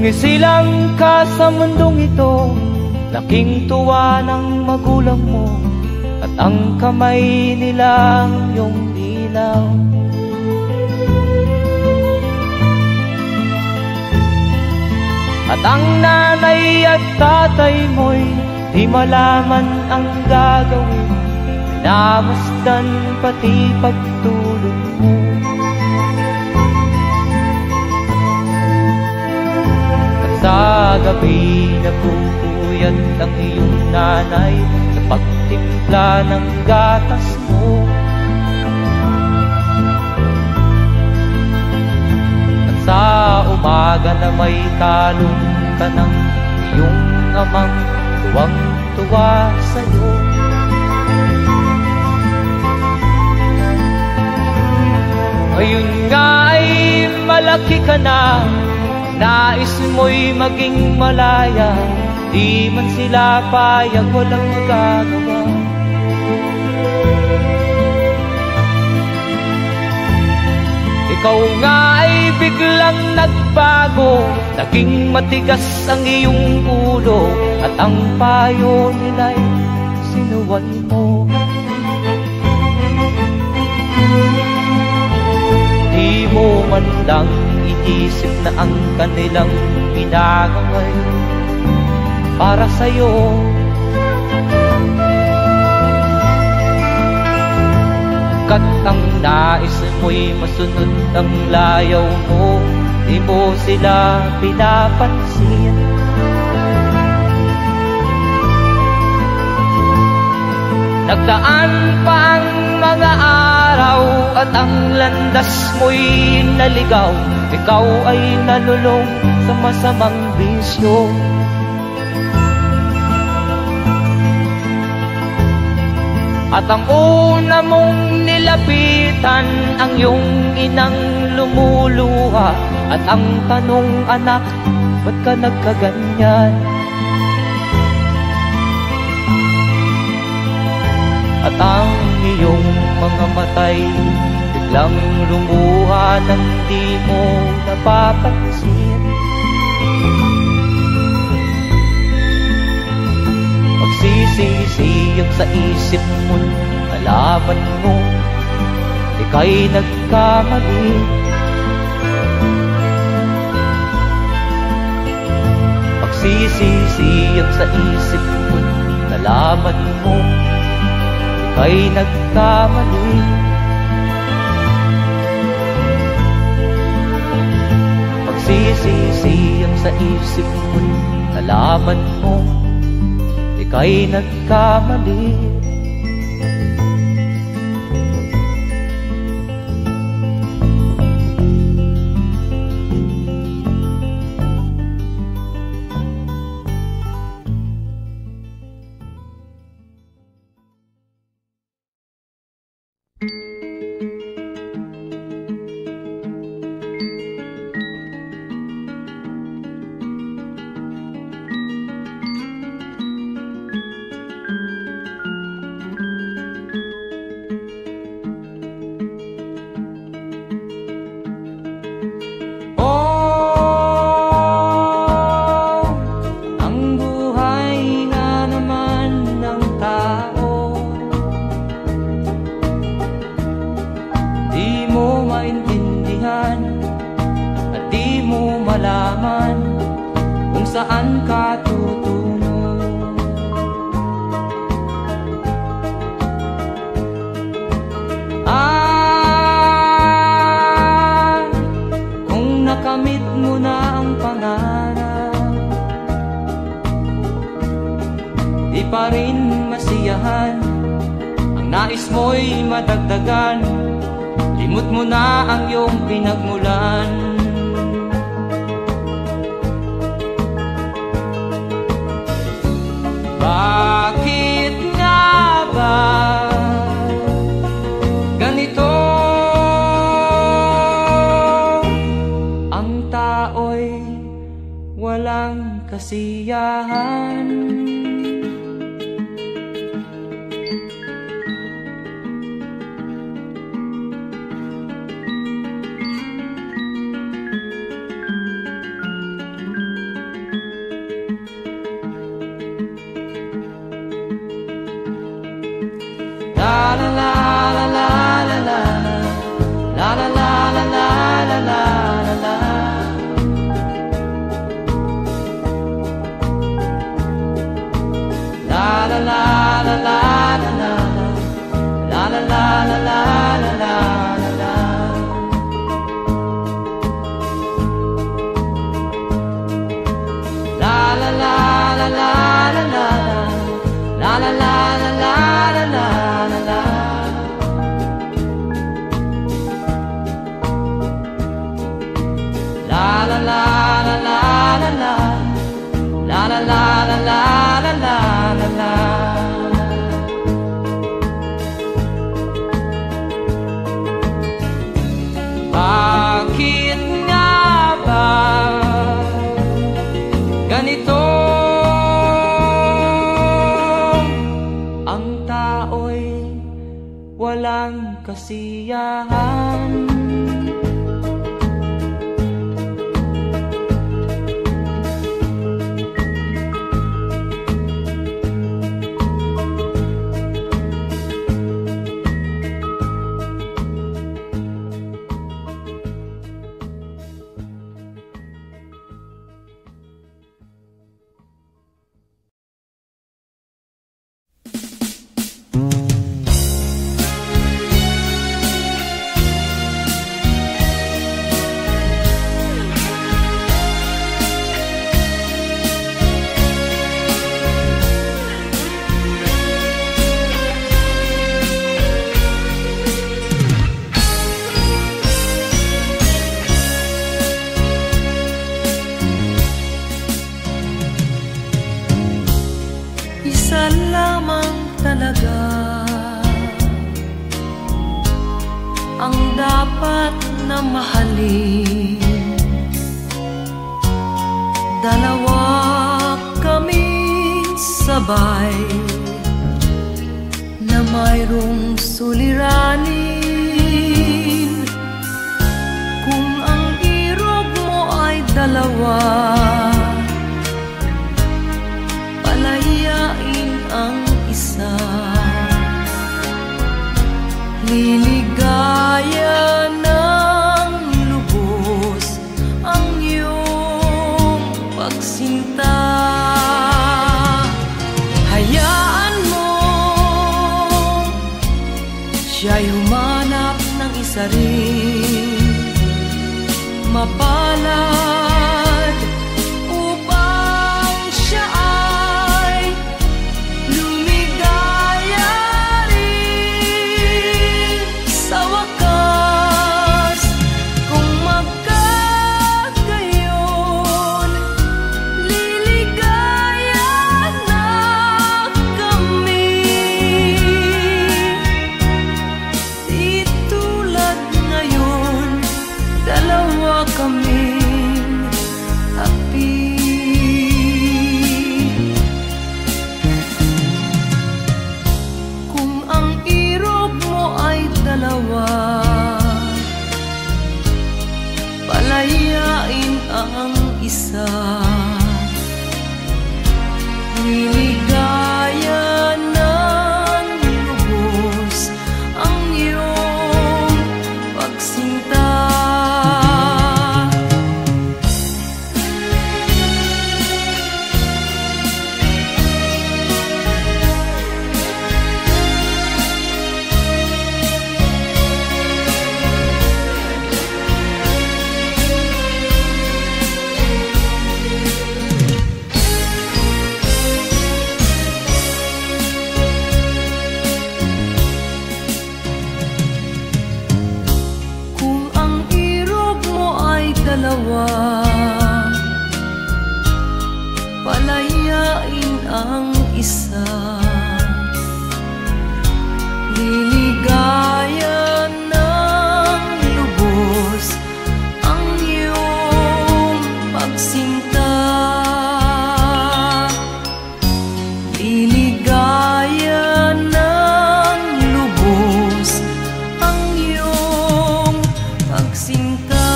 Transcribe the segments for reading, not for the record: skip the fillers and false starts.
Nung isilang ka sa mundong ito, laking tuwa ng magulang mo, at ang kamay nila iyong ilaw. At ang nanay at tatay mo'y di malaman ang gagawin, namasdan pati pagtulog mo. At sa gabi napupuyat ang iyong nanay sa pagtimpla ng gatas mo. At sa umaga na may kalong ka ng iyong amang tuwang-tuwa sa'yo. Ngayon nga ay malaki ka na, nais mo'y maging malaya, di man sila payag, walang magagawa. Ikaw nga ay biglang nagbago, naging matigas ang iyong ulo, at ang payo nila'y sinuway mo. Di mo man lang iisip na ang kanilang ginagaway para sa'yo. Kat ang nais mo'y masunod ang layaw mo, di mo sila pinapansin. Nagdaan pa ang mga araw at ang landas mo'y naligaw, ikaw ay nalulong sa masamang bisyo. At ang una mong nilapitan ang iyong inang lumuluha, at ang tanong, anak, ba't ka nagkaganyan? At ang iyong mga matay biglang lumuha nang di mo napapansin. Magsisisiyag sa isip mo, nalaman mo ika'y nagkamali. Magsisisiyag sa isip mo, nalaman mo ika'y nagkamali. Magsisisiyag sa isip mo, nalaman mo ika'y nagkamali. Saan ka tutungo? Kung nakamit mo na ang pangarap, di pa rin masiyahan, ang nais mo'y madagdagan, limot mo na ang iyong pinagmulan. Bakit nga ba ganito? Ang tao'y walang kasiyahan. ganito ang tao'y walang kasiyahan. Na mayroong suliranin. Kung ang irog mo ay dalawa, palayain ang isa. Liligaya ng lubos ang iyong pagsinta. Hayaan mo siya'y humanap ng isa rin, mapalad, upang siya ay lumigaya rin sa wakas. Kung magkagayon, liligaya na kami. Di tulad ngayon, dalawa kaming happy. Kung ang irog mo ay dalawa, palayain ang isa. Liligaya ng lubos ang iyong pagsinta. Kung ang irog mo ay dalawa, palayain ang isa. Liligaya ng lubos ang iyong pagsinta. Liligaya ng lubos ang iyong pagsinta.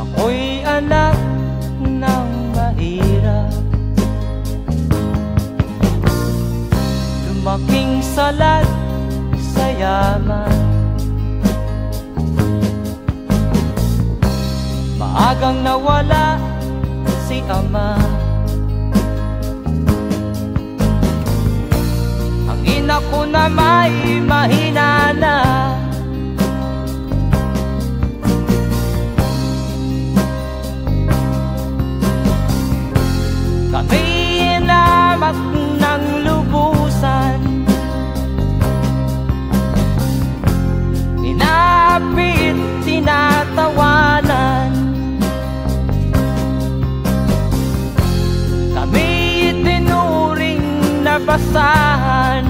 Ako'y anak ng mahirap, lumaking salat sa yaman. Maagang nawala si ama, ako na may mahina na. Kami inamak ng lubusan, inapit, tinatawanan. Kami itinuring na basahan,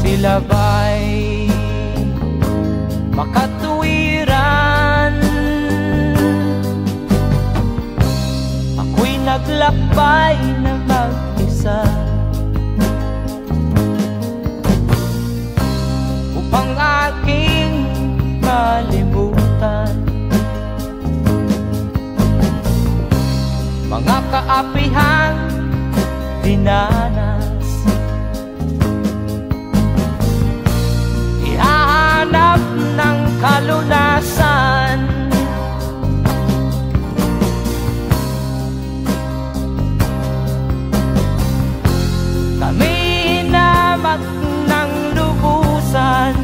sila ba'y makatuwiran? Ako'y naglakbay na mag-isa upang aking malimutan mga kaapihang dinanas. Ihahanap ng kalunasan, kami inamak ng lubusan,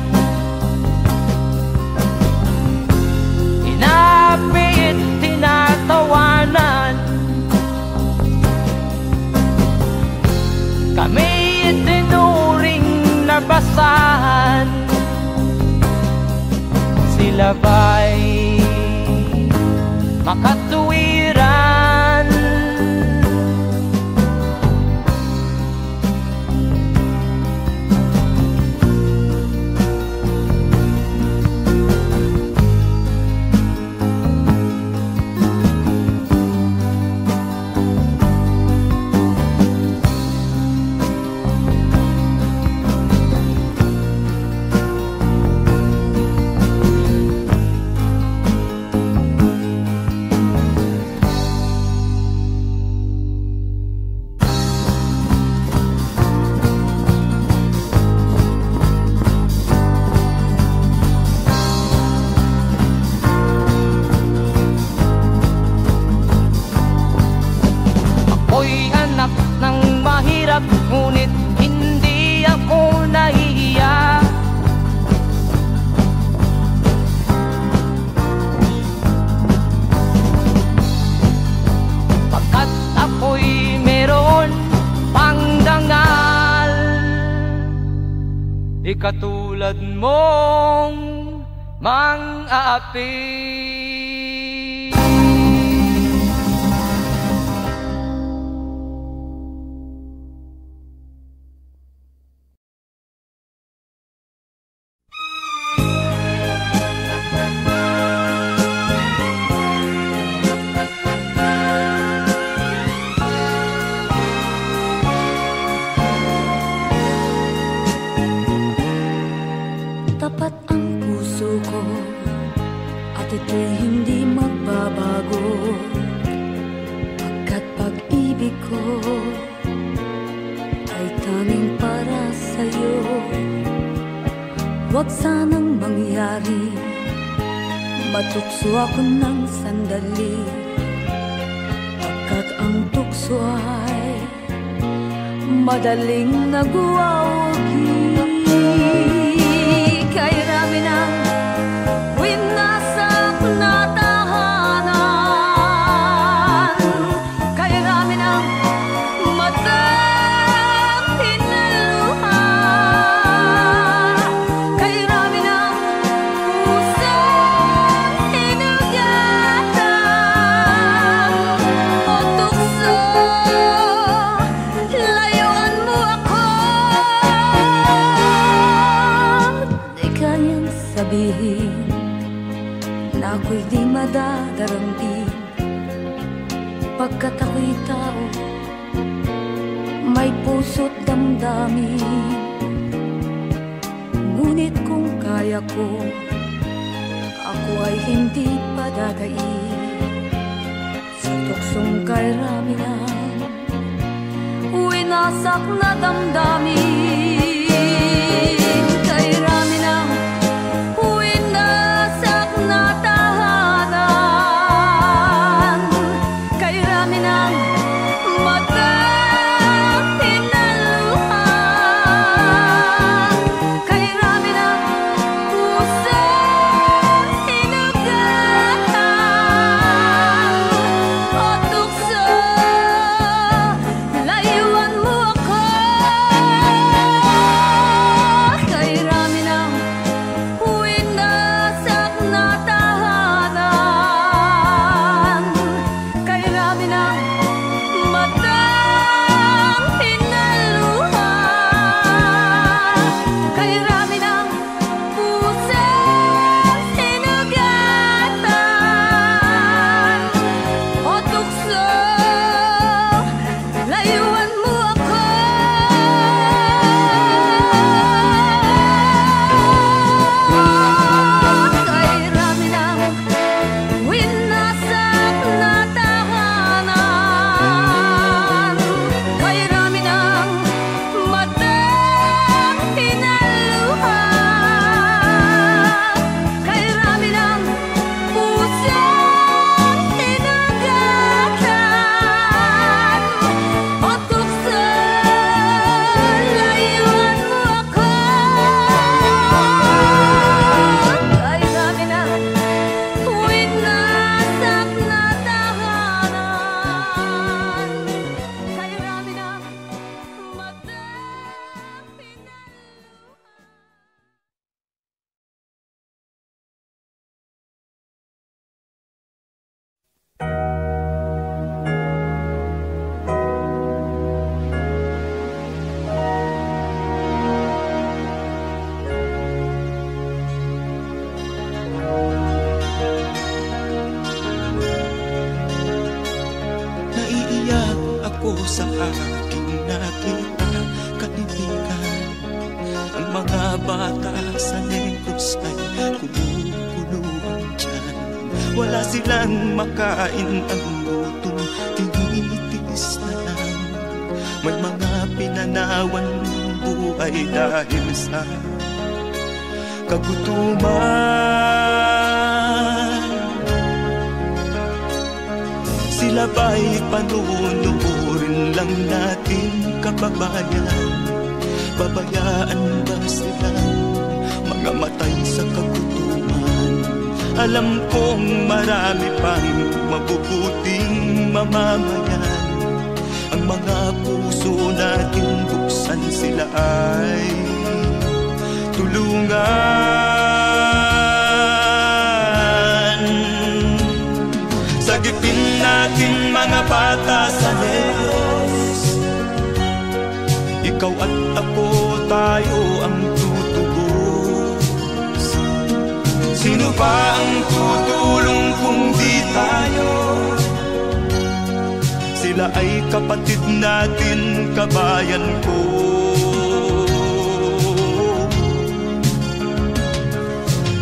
inapit, tinatawanan. Kami itinuring na basahan, sila ba'y makatuwiran? Ako'y anak ng mahirap, ngunit hindi ako nahihiya. Pagkat ako'y meron pang dangal, di katulad mong mang-aapi. Tapat ang puso ko at ito'y hindi magbabago, pagkat pag-ibig ko ay tanging para sa'yo. Huwag sanang mangyari matukso ako ng sandali, pagkat ang tukso ay madaling nagwawagi. Kay rami ng winasak na tahanan, kay rami ng matang hinaluha, kay rami ng pusong hinugatan. O tukso, layuan mo ako. Di kayang sabihin na ako'y di madadaramdin, pagkat ako'y tao, may puso't damdamin. Ngunit kung kaya ko, ako ay hindi padadain sa tuksong kay rami ng winasak na damdamin. Kay rami ng winasak na tahanan, kay rami ng matang hinaluha, matang hinaluha, kay rami ng pusang sinugatan. O tukso, layuan mo ako. Kay rami ng winasak na tahanan, kay rami ng matang hinaluha, kay rami ng pusang sinugatan. O tukso, layuan mo ako. Kay rami ng winasak na tahanan, kay rami ng matang hinaluha. Naiiyak ako sa aking nakita, kaibigan. Ang mga bata sa Negros ay kumukuluhan dyan. Wala silang makain, ang gutom tinitiis na lang. May mga pinanawan ng buhay dahil sa kagutuman. Sila ba'y panunurin lang natin, kababayan? Babayaan ba silang mga matay sa kagutuman? Alam kong marami pang mabubuting mamamayan. Ang mga puso natin buksan, sila ay tulungan. Sagipin natin mga bata sa Negros, ikaw at ako, tayo ang tutubos. Sino ba ang tutulong kung di tayo? Sila ay kapatid natin, kabayan ko.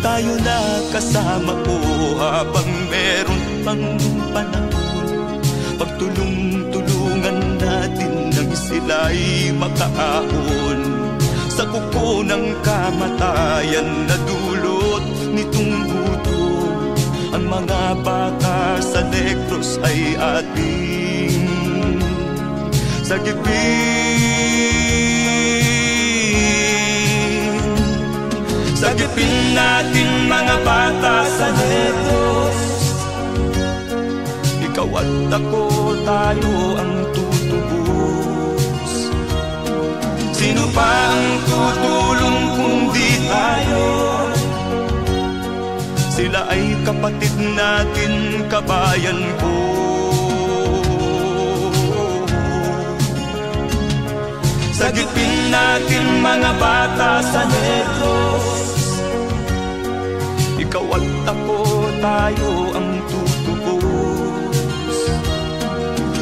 Tayo na kasama ko habang meron pang panahon. Pagtulong-tulungan natin nang sila'y makaahon sa kuko ng kamatayan na dulot nitong gutom. Ang mga bata sa Negros ay ating sagipin. Sagipin natin mga bata sa Negros, ikaw at ako, tayo ang tutubos. Sino pa ang tutulong kung di tayo? Sila ay kapatid natin, kabayan ko. Sagipin natin mga bata sa Negros, ikaw at ako, tayo ang tutubos.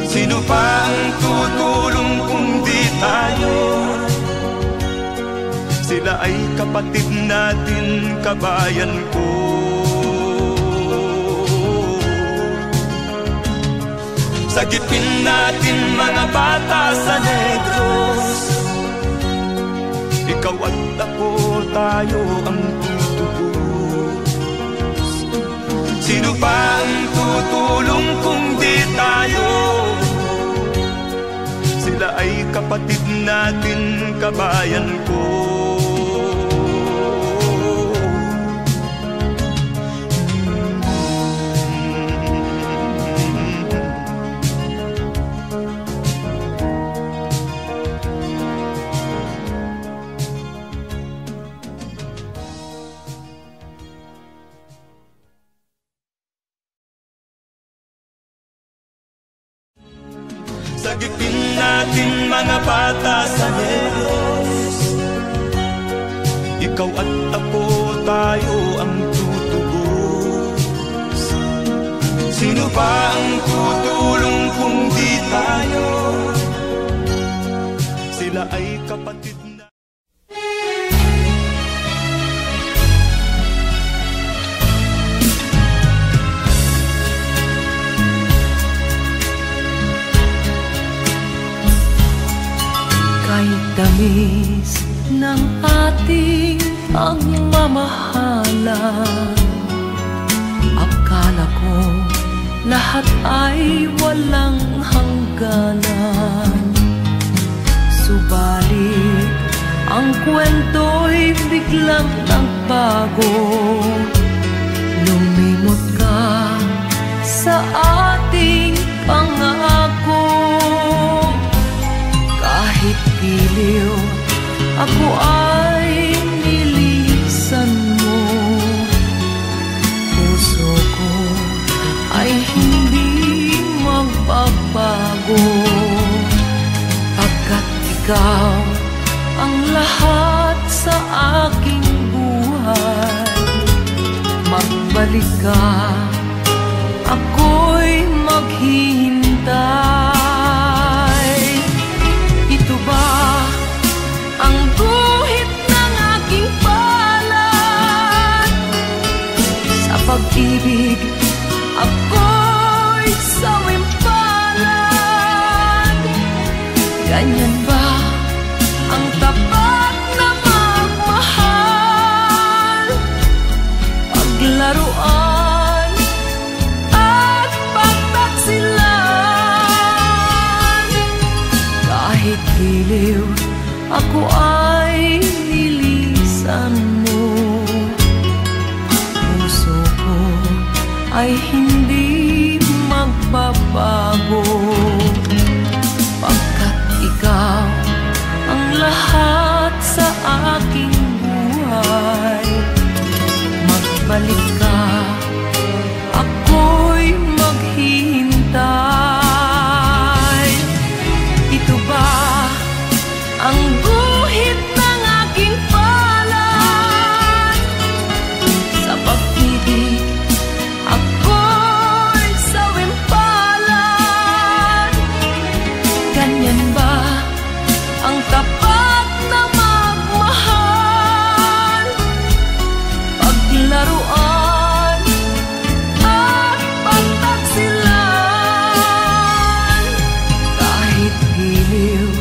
Sino pa ang tutulong kung di tayo? Sila ay kapatid natin, kabayan ko. Sagipin natin mga bata sa Negros, ikaw at ako, tayo ang tutubos. Sino pa ang tutulong kung di tayo? Sila ay kapatid natin, kabayan ko. sagipin natin mga bata sa Diyos. Ikaw at ako, tayo ang tutubos. Sino ba ang tutulong kung di tayo? Sila ay kapatid na. Kahit tamis ng ating pagmamahalan, akala ko lahat ay walang hangganan. Subalit ang kwento'y biglang nagbago. Lumimot ka sa ating pangako. Kahit giliw, ako ay nilisan mo. Puso ko ay hindi magbabago, pagkat ikaw ang lahat sa aking buhay. Magbalik ka, ako'y maghihintay. Ito ba ang guhit ng aking palad? Sa pag-ibig, ako'y sawimpalad. Ganyan ba ang tapat na magmahal? Paglaruan at pagtaksilan. Kahit giliw, ako ay nilisan mo. Puso ko ay hindi magbabago, pagkat ikaw ang lahat sa aking buhay. Magbalik ka, ako'y maghihintay. Ito ba ang guhit ng aking palad? Sa pag-ibig, ako'y sawimpalad. Ganyan ba ang tapat na magmahal? Paglaruan at pagtaksilan. Kahit giliw,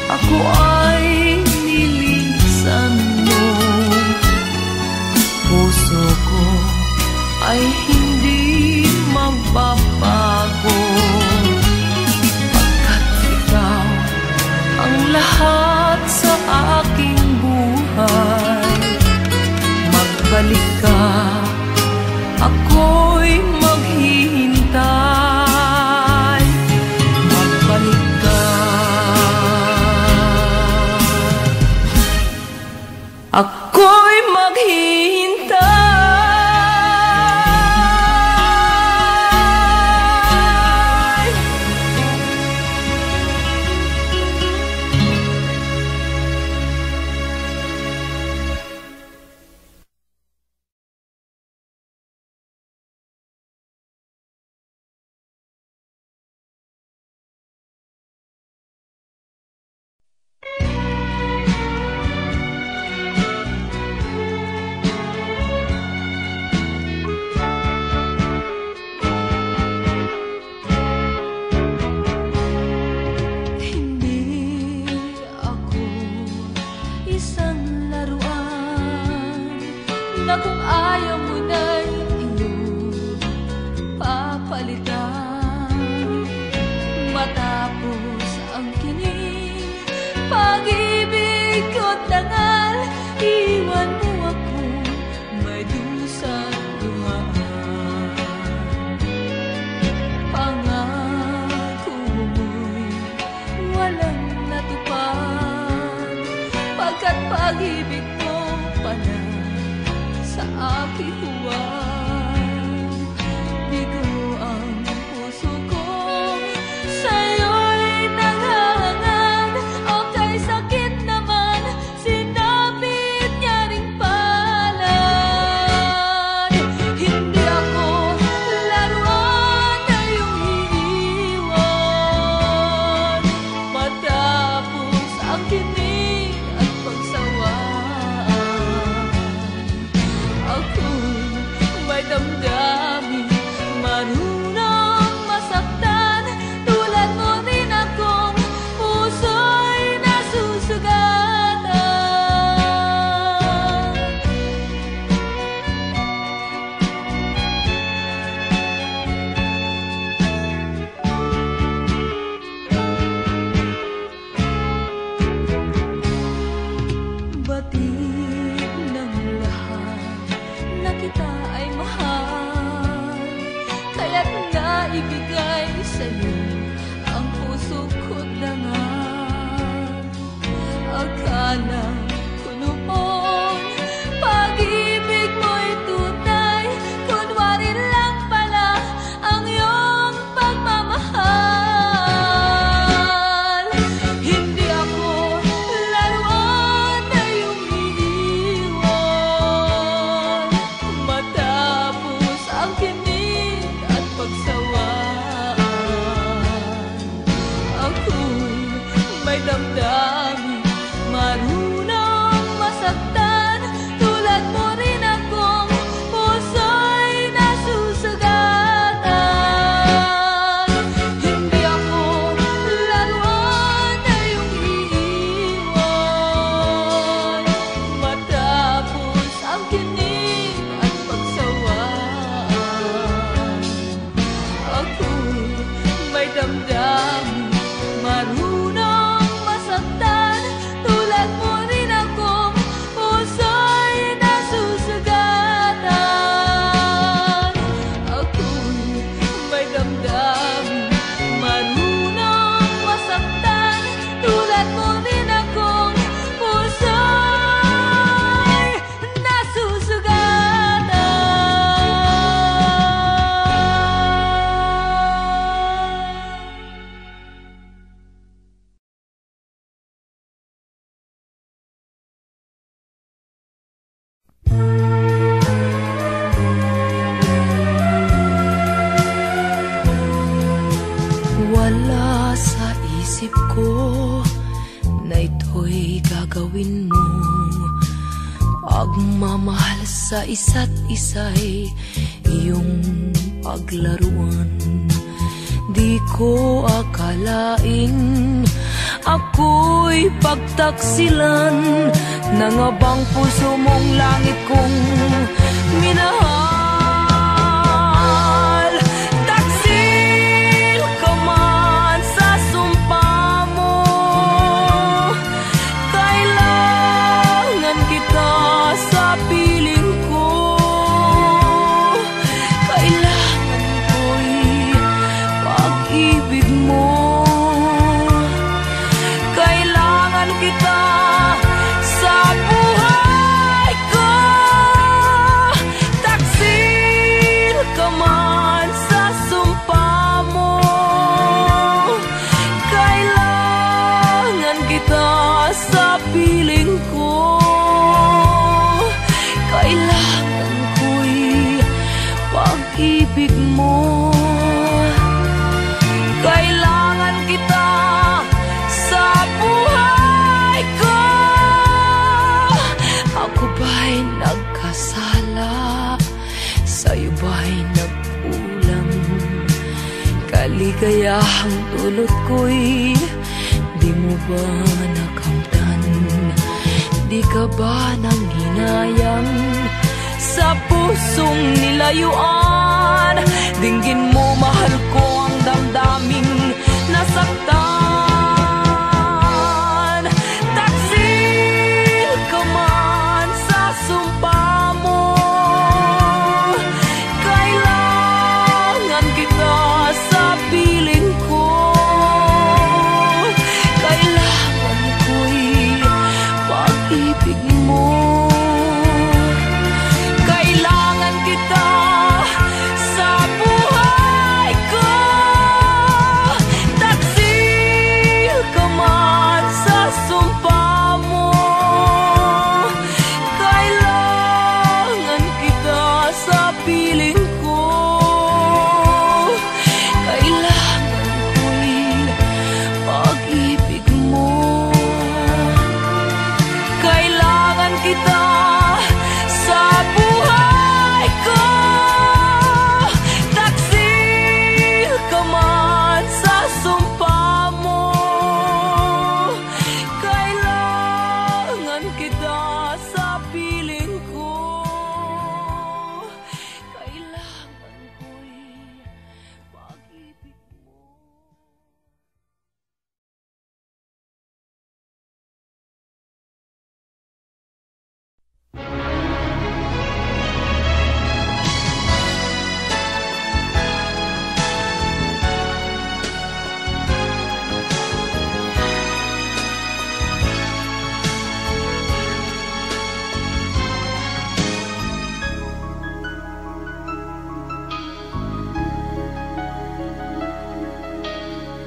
ako ay nilisan mo. Puso ko ay hindi magbabago, pagkat ikaw ang lahat sa aking buhay. Magbalik ka, ako'y maghihintay. Magbalik ka, ako'y maghihintay. na kung ayaw mo na'y iyong papalitan. Matapos ang kinig, pag-ibig ko't dangal, iwan mo ako may dusang luhaan. Pangako mo'y walang natupad, pagkat pag-ibig mo pala sa aking huwag. Bigo ang puso ko, sa'yo'y damdamin, marunong masaktan. Tulad mo rin akong puso'y nasusugatan. Hindi ako laruan na iyong iiwan matapos ang kinig at pagsawaan. Ako'y may damdamin, marunong masaktan. Tulad mo rin akong puso'y nasusugatan. Ako'y may damdamin, marunong masaktan. Tulad mo rin akong puso'y nasusugatan. Wala sa isip ko na ito'y gagawin mo. Pagmamahal sa isa't isa'y iyong paglaruan. Di ko akalain ako'y pagtaksilan ng abang puso mong langit kong minahal. Taksil ka man sa sumpa mo, kailangan kita sa piling ko. Kailangan ko'y pag-ibig mo. Kailangan kita sa buhay ko. Taksil ka man sa sumpa mo, kailangan kita sa piling ko. Kailangan ko'y pag-ibig mo. Kailangan kita sa buhay ko. Ako ba'y nagkasala? Sa'yo ba'y nagkulang? Kaligayahang dulot ko'y di mo ba nakamtan? Di ka ba nanghinayang sa pusong nilayuan? Dinggin mo, mahal ko, ang damdaming nasaktan. Taksil ka man sa sumpa mo, kailangan kita sa piling ko. Kailangan ko'y pag-ibig mo. Kailangan kita sa buhay ko. Taksil ka man sa sumpa mo, kailangan kita sa piling ko. Kailangan ko'y pag-ibig mo. Kailangan kita sa buhay ko. Taksil ka man sa sumpa mo, kailangan kita sa piling ko. Kailangan ko'y pag-ibig mo.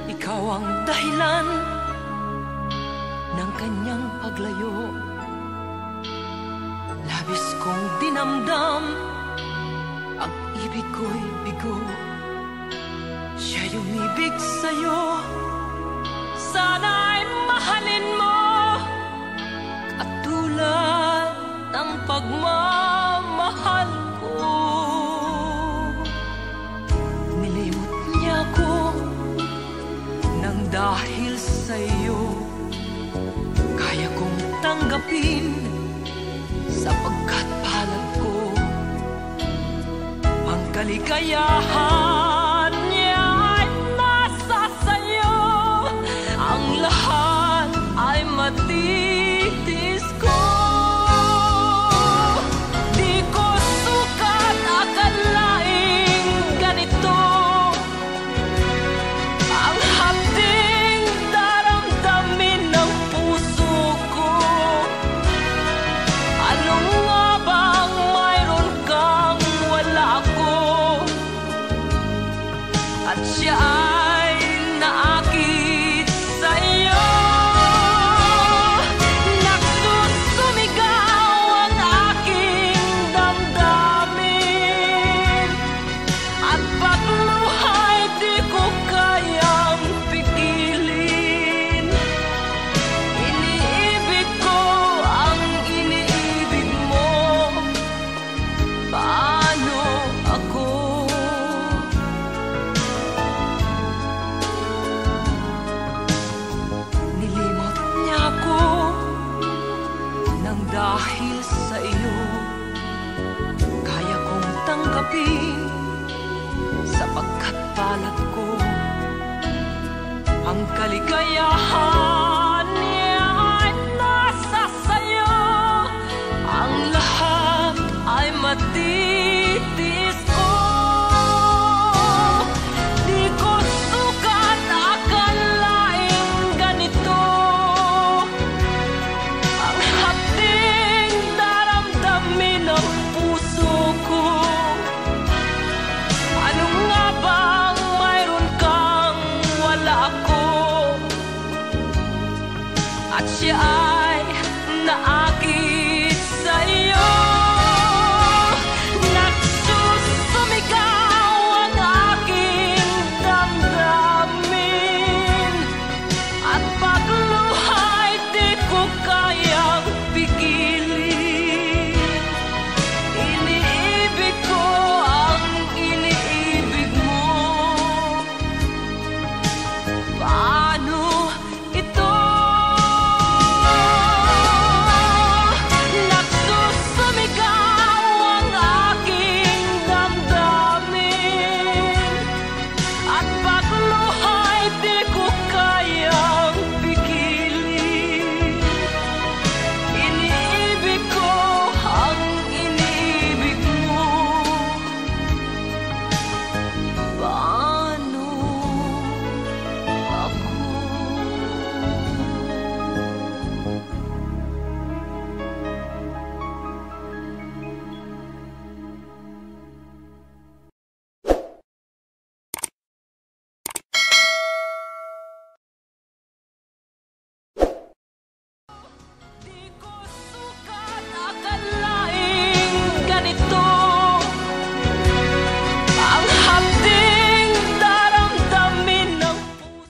Ikaw ang dahilan ng kanyang paglayo. Labis kong dinamdam ang ibig ko'y bigo. Siya'y umibig sa'yo, sana'y mahalin pagmamahal ko. Nilimot niya ko nang dahil sa'yo kaya kong tanggapin sapagkat palad ko ang kaligayahan niya ay nasa sa'yo. Ang lahat ay matitis ko. Di ko sukat akalaing ganito ang hapding daramdamin ng puso ko. Ano nga bang mayroon kang wala ko? At siya ay naakit sa'yo. Nagsusumigaw ang aking damdamin at pagluhay di ko kayang pigilin. Iniibig ko ang iniibig mo. Paano ako? Nilimot niya ako nang dahil sa iyo kaya kong tanggapin sapagkat palad ko ang kaligayahan niya ay nasa sayo. Ang lahat ay matitis ko. Di ko sukat akalaing ganito ang hapding daramdamin ng puso ko. Ano nga bang mayroon kang wala ko? At siya ay naakit sa'yo. Nagsusumigaw ang aking damdamin at pagluhay di ko kayang pigilin. Iniibig ko ang iniibig mo. Paano ito? Nagsusumigaw ang aking damdamin at pagluhay di ko kayang pigilin. Iniibig ko ang iniibig mo. Paano ako? Di ko sukat akalaing ganito ang hapding daramdamin ng puso.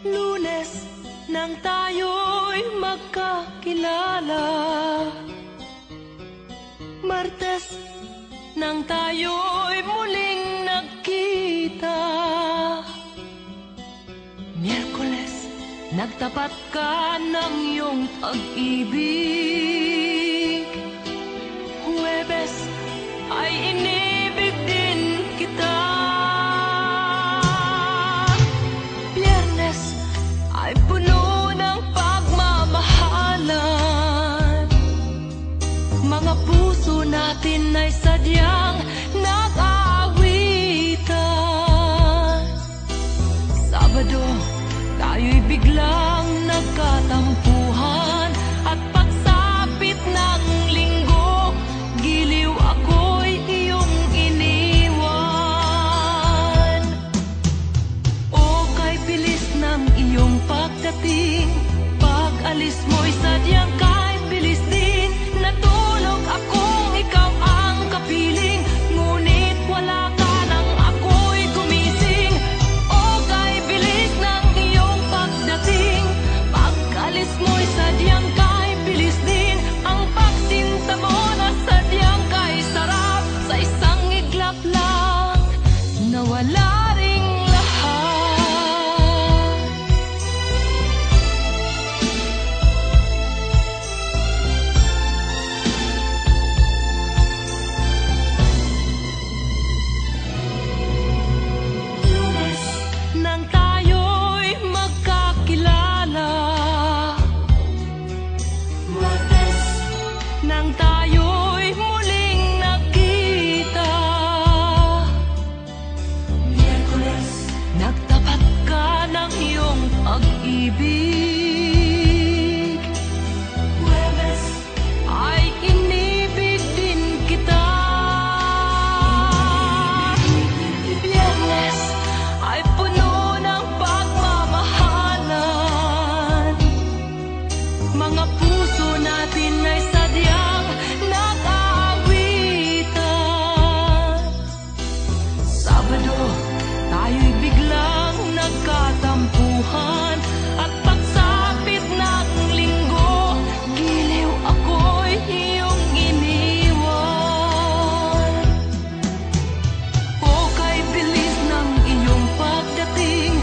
Lunes nang tayo'y magkakilala, Martes nang tayo'y muling nagkita, Miyerkules nagtapat ka ng iyong pag-ibig, Huwebes ay inibig din kita, Biyernes ay puno ng pagmamahalan. Mga puso natin ay sadyang nag-aawitan. Sabado, tayo'y biglang nagkatampuhan at paksa mo'y sadyang kay bilis din. Natulog akong ikaw ang kapiling, ngunit wala ka nang ako'y gumising. O kay bilis ng iyong pagdating, pag-alis mo'y sadyang kay bilis din. Ang pagsinta mo na sadyang kay sarap, sa isang iglap lang nawala ring lahat. Nang tayo'y magkakilala, nang tayo'y muling nakita, nagtapat ka ng iyong pag-ibig, ay inibig din kita. Biyernes ay puno ng pagmamahalan, mga puso natin ay sadyang nag-aawitan. Sabado, tayo'y biglang nagkatampuhan, at pagsapit ng linggo, giliw ako'y iyong iniwan. O kay bilis ng iyong pagdating,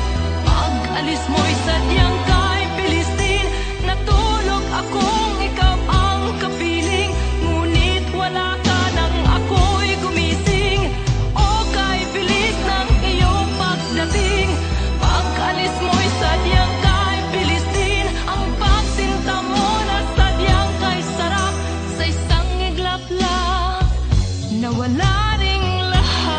pag-alis mo'y sadyang kay bilis din. Natulog akong ikaw ang kapiling, ngunit wala ka nang ako'y gumising. O kay bilis ng iyong pagdating, pag-alis mo'y sadyang kay bilis din. Ang pagsinta mo na sadyang kay sarap, sa isang iglap lang nawala ring lahat.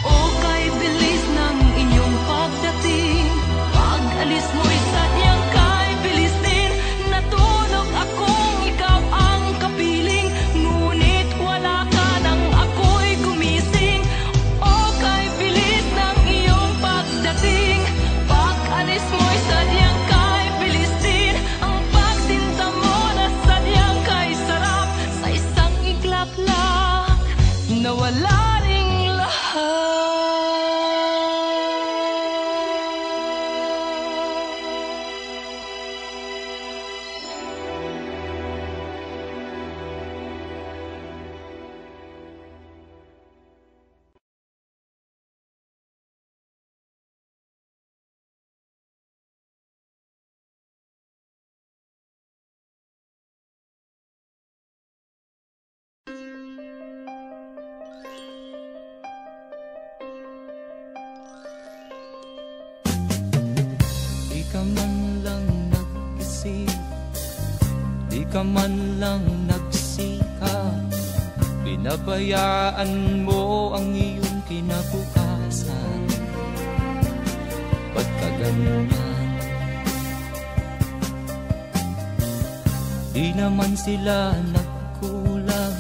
O kay bilis ng iyong pagdating, pag-alis mo'y sadyang kay bilis din. Natulog akong ikaw ang kapiling, ngunit wala ka nang ako'y gumising. O kay bilis ng iyong pagdating, pag-alis mo'y sadyang kay bilis din. Ang pagsinta mo na sadyang kay sarap, sa isang iglap lang nawala ring lahat. Di ka man lang nag-isip, di ka man lang nagsikap, pinabayaan mo ang iyong kinabukasan. Ba't ka ganyan? Di naman sila nagkulang,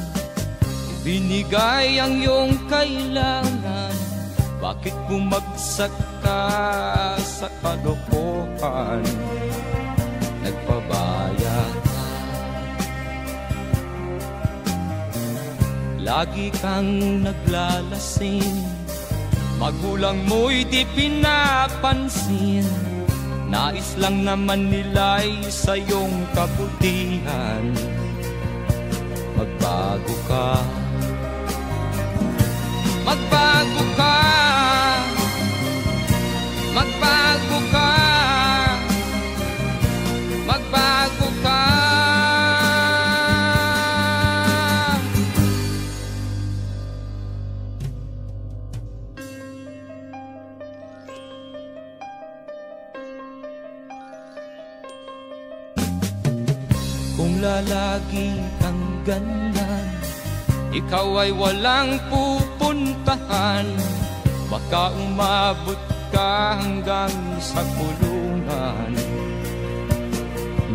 ibinigay ang iyong kailangan. Bakit bumagsak ka sa kalokohan? Nagpabaya ka, lagi kang naglalasing, magulang mo'y di pinapansin. Nais lang naman nila'y sa iyong kabutihan. Magbago ka, magbago ka, magbago ka, magbago ka. Kung lalagi kang ganyan, ikaw ay walang pupuntahan. Baka umabot ka hanggang sa kulungan.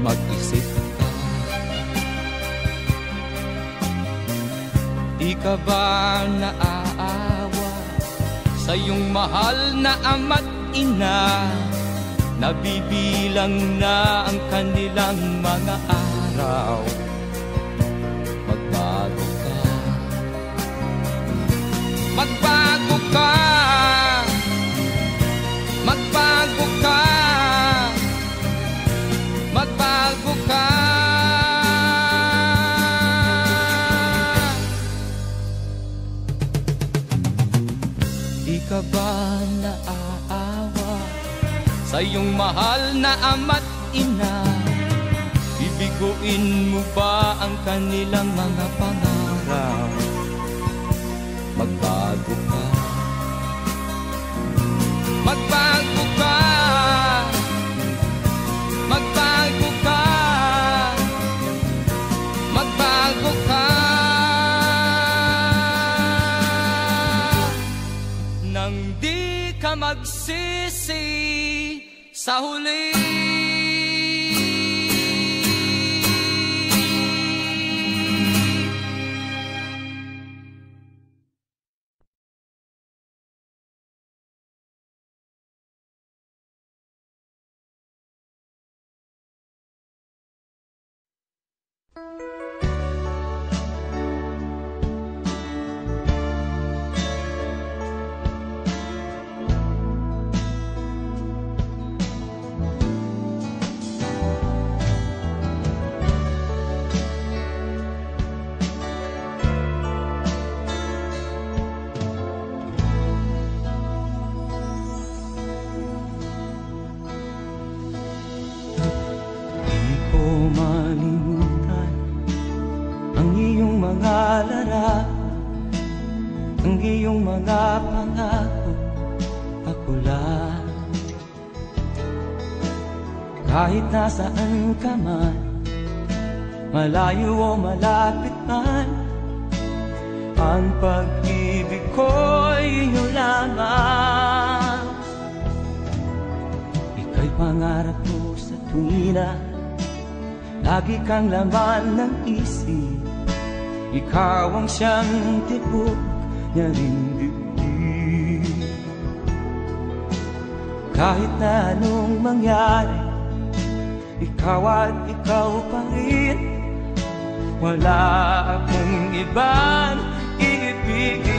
Mag-isip ka, di ka ba naaawa sa iyong mahal na ama't ina? nabibilang na ang kanilang mga araw. Magbago ka, magbago ka, magbago ka, magbago ka. Di ka ba naaawa sa iyong mahal na ama't ina? Bibiguin mo ba ang kanilang mga pangarap? Magbago ka, magbago ka, magbago ka, magbago ka. Nang di ka magsisi sa huli. Ang iyong mga pangako, ako lang. Kahit nasaan ka man, malayo o malapit man, ang pag-ibig ko'y iyo lamang. Ika'y pangarap ko sa tuwina, lagi kang laman ng isip. Ikaw ang siyang tibok niya ring dibdib. Kahit na anong mangyari, ikaw at ikaw pa rin. Wala akong ibang iibigin.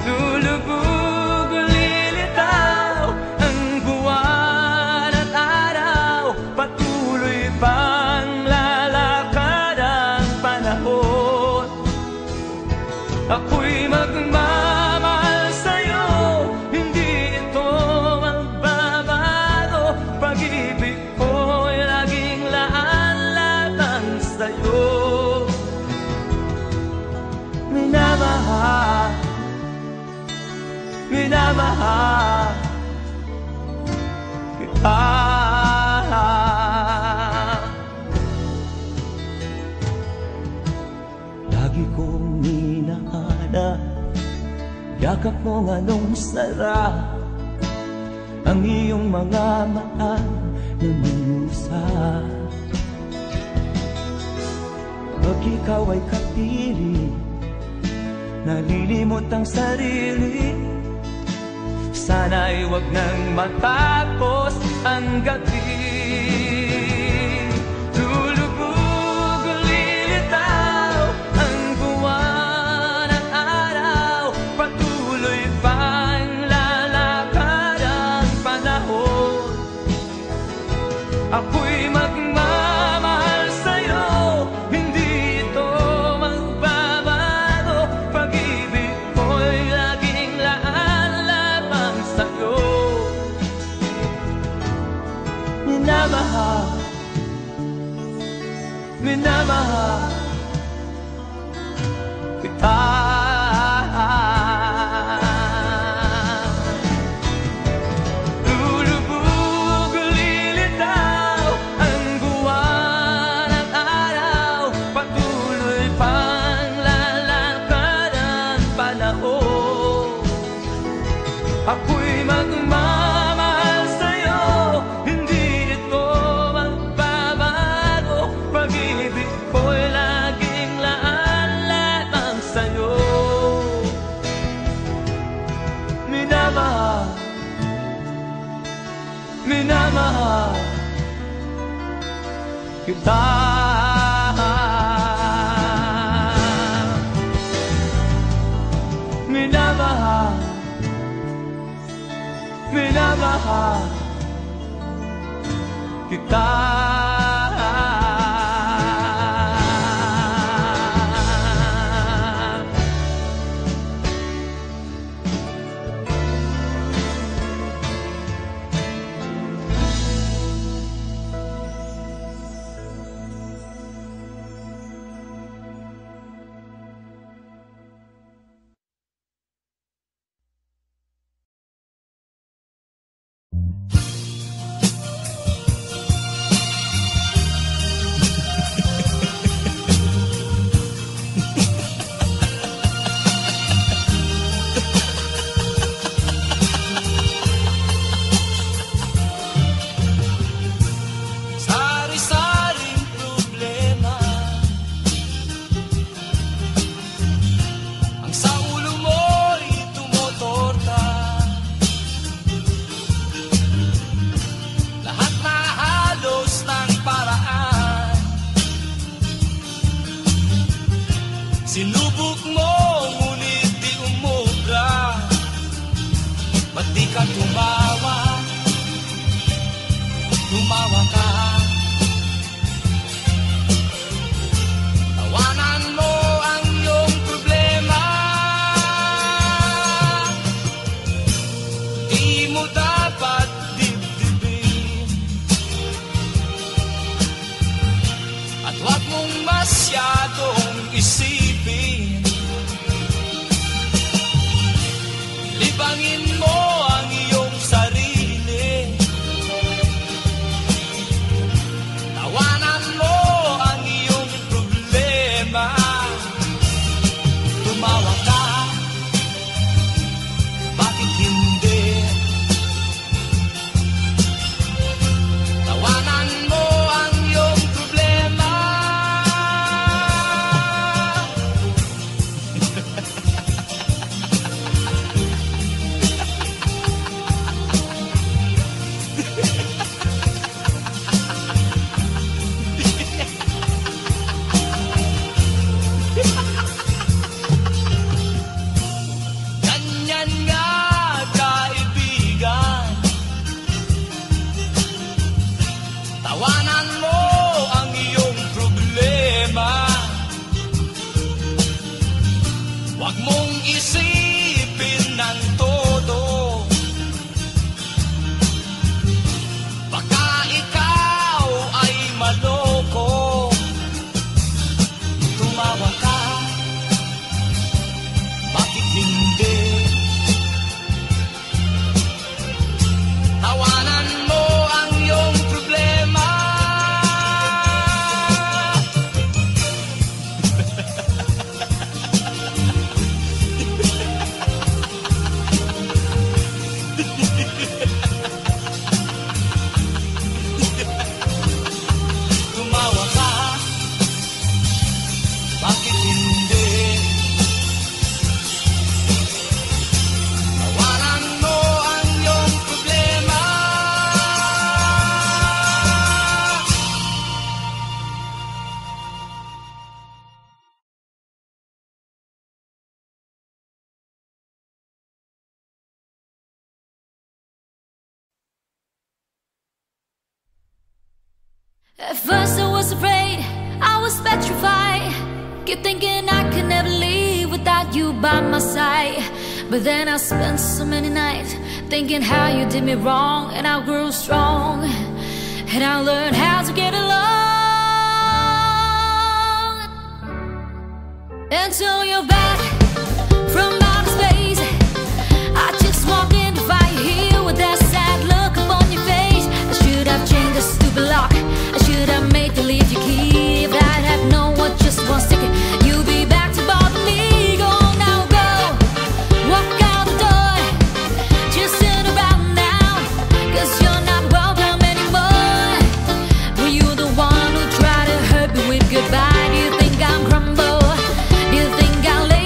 Lulubog o lilitaw ang buwan at araw, patuloy pang lalakad ang panahon. Ako'y magmamahal sa'yo, hindi ito magbabago. Pag-ibig ko'y laging laan lamang sa'yo. Minamahal, minamahal kita. Lagi kong minahanap yakap mong anong sarap, ang iyong mga mata na minusap. Pag ikaw ay kapili, nalilimot ang sarili. Sana'y wag nang matapos ang gabi. Lulubog o lilitaw ang buwan at araw, patuloy pang lalakad ang panahon. Ako'y magmamahal sa'yo, hindi ito magbabago. Pag-ibig ko'y laging laan lamang sa'yo. Minamahal, minamahal kita. Lulubog o lilitaw ang buwan at araw, patuloy pang lalakad ang panahon. Ako'y magmamahal sa'yo, hindi ito magbabago. Pag-ibig ko'y laging laan lamang sa'yo. minamahal kita. Minamahal, minamahal kita. Sinubok mo, ngunit di umubra. Ba't di ka tumawa? Tumawa ka. Tawanan mo ang iyong problema. Di mo dapat dibdibin. At huwag mong masyadong isipin. Libangin mo ang iyong sarili. Tawanan mo ang iyong problema. Tumawa ka, bakit hindi? Tawanan mo ang iyong problema. Ganyan nga, kaibigan. Tawanan mo ang iyong problema. Huwag mong isipin ng todo. Baka ikaw ay maloko. Tumawa ka, bakit hindi? Tawanan mo ang iyong problema. Tumawa ka, bakit hindi? Tawanan mo ang iyong problema. At first I was afraid, I was petrified. Keep thinking I could never leave without you by my side. But then I spent so many nights thinking how you did me wrong. And I grew strong, and I learned how to get along. Until you're back from outer space, I just walked in to find you here with that sad look upon your face. I should have changed the stupid lock, I should have made you leave your key. If I'd have known what just one second you'll be back to bother me. Go on now, go, walk out the door, just turn around now, 'cause you're not welcome anymore. Were you the one who tried to hurt me with goodbye? Do you think I'm crumble? Do you think I'll let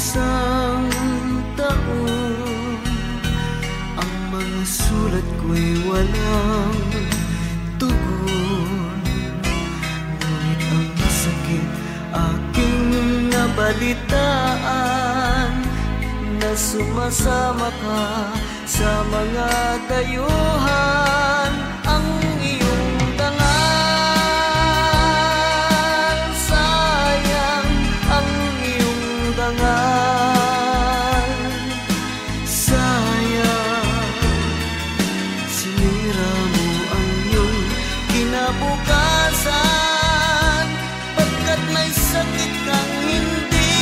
isang taon, ang mga sulat ko'y walang tugon. Ngunit ang sakit aking nabalitaan, na sumasama ka sa mga dayuhan. Ang iyong dangal, sayang ang iyong dangal, sayang sinira mo ang iyong kinabukasan, pagkat may sakit kang hindi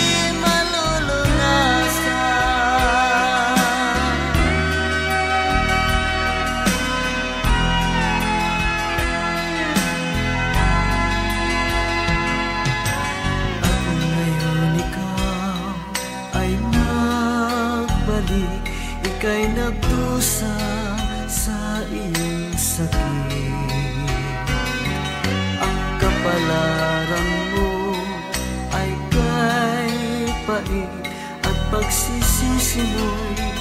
malulunasan. At ngayon ikaw ay nagbalik, ika'y nagdusa sa iyong sakit. Ang kapalaran mo ay kay pait, at pagsisisi mo'y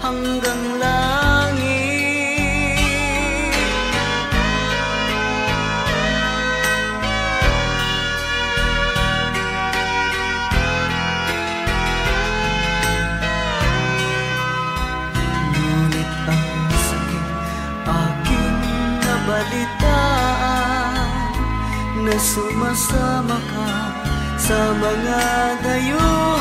hanggang langit. Ngunit ang sakit aking nabalitaan, na sumasama ka sa mga dayuhan.